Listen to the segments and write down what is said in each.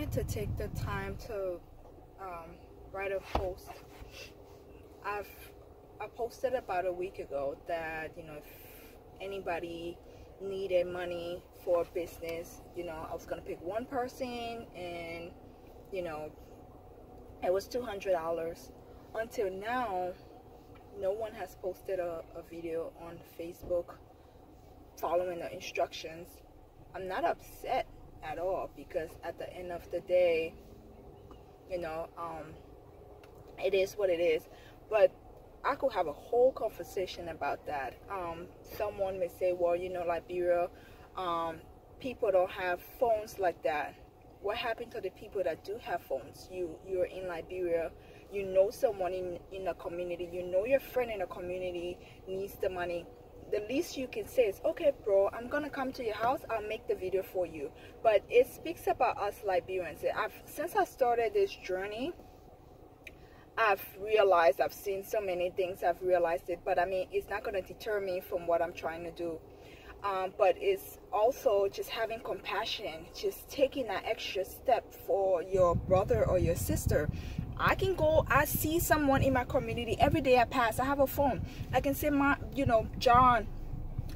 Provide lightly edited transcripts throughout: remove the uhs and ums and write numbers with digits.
wanted to take the time to write a post. I posted about a week ago that, you know, if anybody needed money for a business, you know, I was gonna pick one person, and you know, it was $200. Until now, no one has posted a video on Facebook following the instructions. I'm not upset at all, because at the end of the day, you know, it is what it is. But I could have a whole conversation about that. Someone may say, well, you know, Liberia, people don't have phones like that. What happened to the people that do have phones? You're in Liberia, you know someone in the community, you know your friend in the community needs the money. The least you can say is, okay bro, I'm gonna come to your house, I'll make the video for you. But it speaks about us Liberians. Since I started this journey, I've realized, I've seen so many things, I've realized it, but I mean, it's not going to deter me from what I'm trying to do. But it's also just having compassion, just taking that extra step for your brother or your sister. I can go, I see someone in my community every day I pass, I have a phone. I can say, you know, John,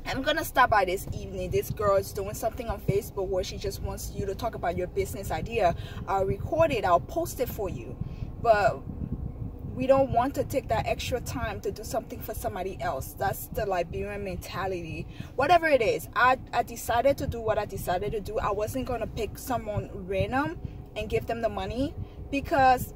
I'm going to stop by this evening. This girl is doing something on Facebook where she just wants you to talk about your business idea. I'll record it, I'll post it for you. But we don't want to take that extra time to do something for somebody else. That's the Liberian mentality. Whatever it is, I decided to do what I decided to do. I wasn't going to pick someone random and give them the money, because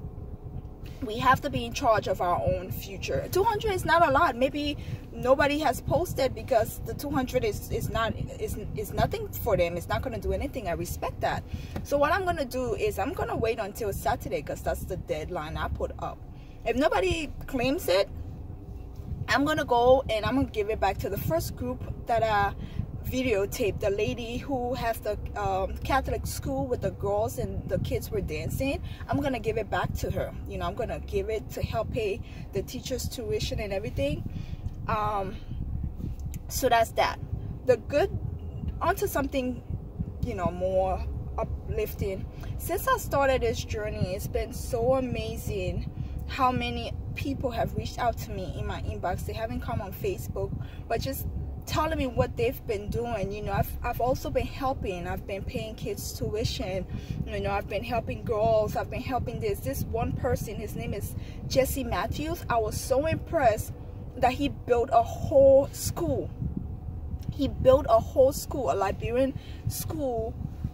we have to be in charge of our own future. 200 is not a lot. Maybe nobody has posted because the 200 is nothing for them. It's not going to do anything. I respect that. So what I'm going to do is I'm going to wait until Saturday, because that's the deadline I put up. If nobody claims it, I'm going to go and I'm going to give it back to the first group that I videotaped. The lady who has the Catholic school with the girls and the kids were dancing. I'm going to give it back to her. You know, I'm going to give it to help pay the teachers' tuition and everything. So that's that. The good, onto something, you know, more uplifting. Since I started this journey, it's been so amazing how many people have reached out to me in my inbox. They haven't come on Facebook, but just telling me what they've been doing. You know, I've also been helping. I've been paying kids tuition. You know, I've been helping girls. I've been helping this one person. His name is Jesse Matthews. I was so impressed that he built a whole school. He built a whole school, a Liberian school,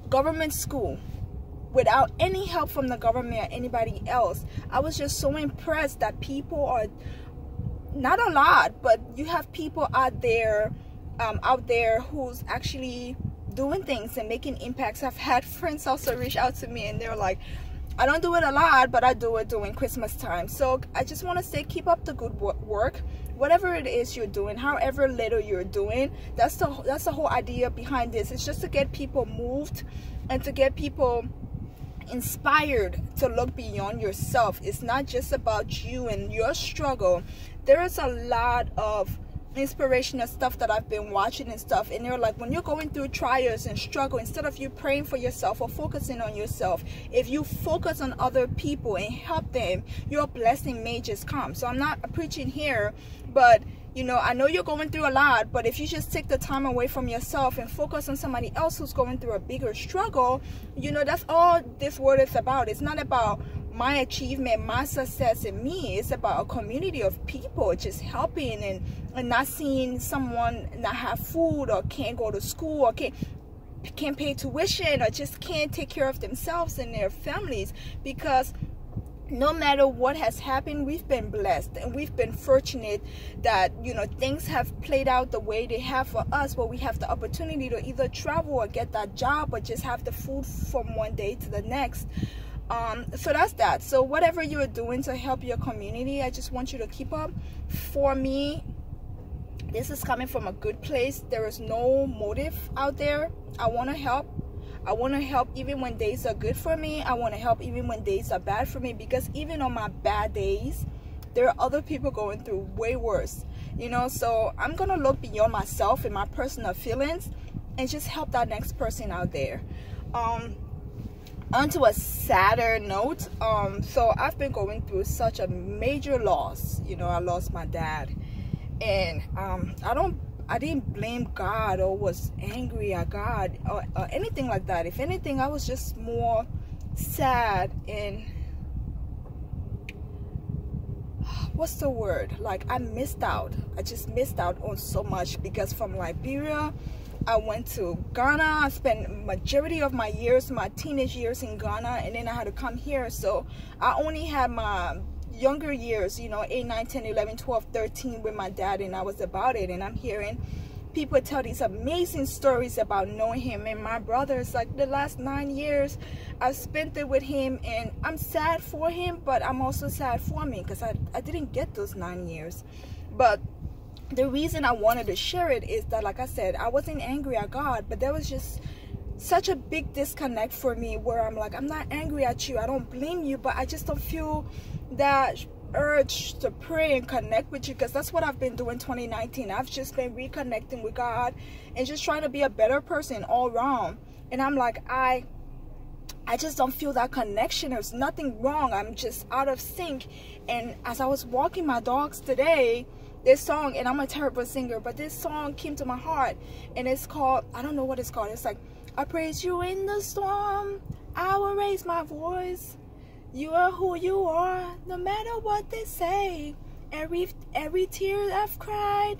government school, without any help from the government or anybody else. I was just so impressed that people are, not a lot, but you have people out there who's actually doing things and making impacts. I've had friends also reach out to me and they're like, I don't do it a lot, but I do it during Christmas time. So I just want to say, keep up the good work. Whatever it is you're doing, however little you're doing, that's the whole idea behind this. It's just to get people moved and to get people inspired to look beyond yourself. It's not just about you and your struggle. There is a lot of inspirational stuff that I've been watching and stuff, and they're like, when you're going through trials and struggle, instead of you praying for yourself or focusing on yourself, if you focus on other people and help them, your blessing may just come. So I'm not preaching here, but you know, I know you're going through a lot, but if you just take the time away from yourself and focus on somebody else who's going through a bigger struggle, you know, that's all this word is about. It's not about my achievement, my success, and me. It's about a community of people just helping and not seeing someone not have food or can't go to school or can't pay tuition or just can't take care of themselves and their families, because no matter what has happened, we've been blessed and we've been fortunate that, you know, things have played out the way they have for us, where we have the opportunity to either travel or get that job or just have the food from one day to the next. So that's that. So whatever you're doing to help your community, I just want you to keep up. For me, this is coming from a good place. There is no motive out there. I want to help. I want to help even when days are good for me. I want to help even when days are bad for me, because even on my bad days, there are other people going through way worse, you know. So I'm going to look beyond myself and my personal feelings and just help that next person out there. onto a sadder note, so I've been going through such a major loss. You know, I lost my dad, and I didn't blame God or was angry at God or anything like that. If anything, I was just more sad and what's the word, like I just missed out on so much, because from Liberia I went to Ghana. I spent majority of my years, my teenage years in Ghana, and then I had to come here. So I only had my younger years, you know, 8, 9, 10, 11, 12, 13 with my dad, and I was about it. And I'm hearing people tell these amazing stories about knowing him. And my brother's like, the last 9 years I've spent it with him, and I'm sad for him, but I'm also sad for me, because I didn't get those 9 years. But the reason I wanted to share it is that, like I said, I wasn't angry at God, but there was just such a big disconnect for me, where I'm like, I'm not angry at you, I don't blame you, but I just don't feel that urge to pray and connect with you, because that's what I've been doing 2019. I've just been reconnecting with God and just trying to be a better person all around. And I'm like, I just don't feel that connection. There's nothing wrong, I'm just out of sync. And as I was walking my dogs today, this song, and I'm a terrible singer, but this song came to my heart, and it's called, I don't know what it's called. It's like, I praise you in the storm, I will raise my voice. You are who you are, no matter what they say. Every tear I've cried,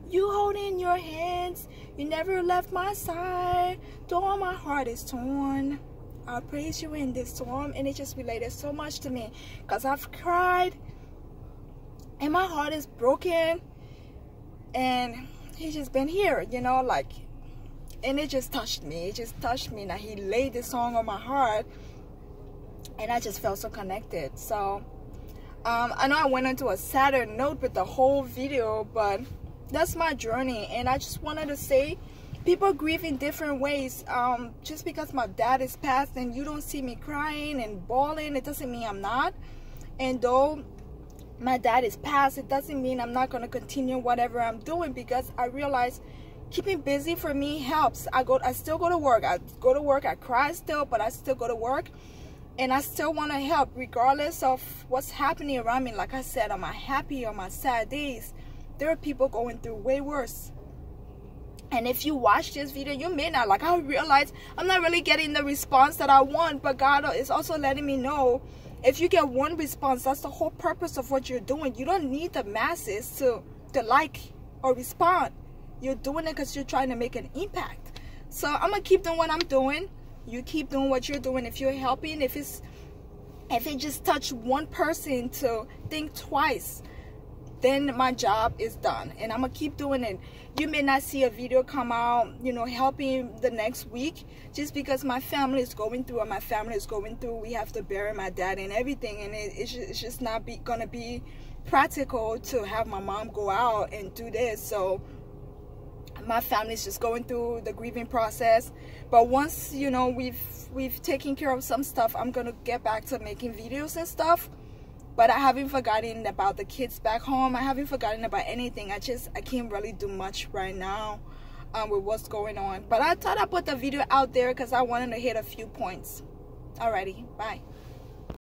you hold in your hands. You never left my side, though my heart is torn. I praise you in this storm. And it just related so much to me, because I've cried and my heart is broken, and he's just been here, you know, like, and it just touched me. It just touched me. Now he laid this song on my heart, and I just felt so connected. So I know I went into a sadder note with the whole video, but that's my journey. And I just wanted to say, people grieve in different ways. Just because my dad is passed and you don't see me crying and bawling, it doesn't mean I'm not. And though my dad is passed, it doesn't mean I'm not going to continue whatever I'm doing, because I realize keeping busy for me helps. I still go to work. I cry still, but I still go to work. And I still want to help regardless of what's happening around me. Like I said, on my happy or my sad days, there are people going through way worse. And if you watch this video, you may not, like, I realize I'm not really getting the response that I want, but God is also letting me know, if you get one response, that's the whole purpose of what you're doing. You don't need the masses to like or respond. You're doing it because you're trying to make an impact. So I'm gonna keep doing what I'm doing. You keep doing what you're doing. If you're helping, if it just touched one person to think twice, then my job is done, and I'm gonna keep doing it. You may not see a video come out, you know, helping the next week, just because my family is going through, we have to bury my dad and everything, and it's just not gonna be practical to have my mom go out and do this. So my family's just going through the grieving process. But once, you know, we've taken care of some stuff, I'm gonna get back to making videos and stuff. But I haven't forgotten about the kids back home. I haven't forgotten about anything. I can't really do much right now with what's going on. But I thought I'd put the video out there because I wanted to hit a few points. Alrighty, bye.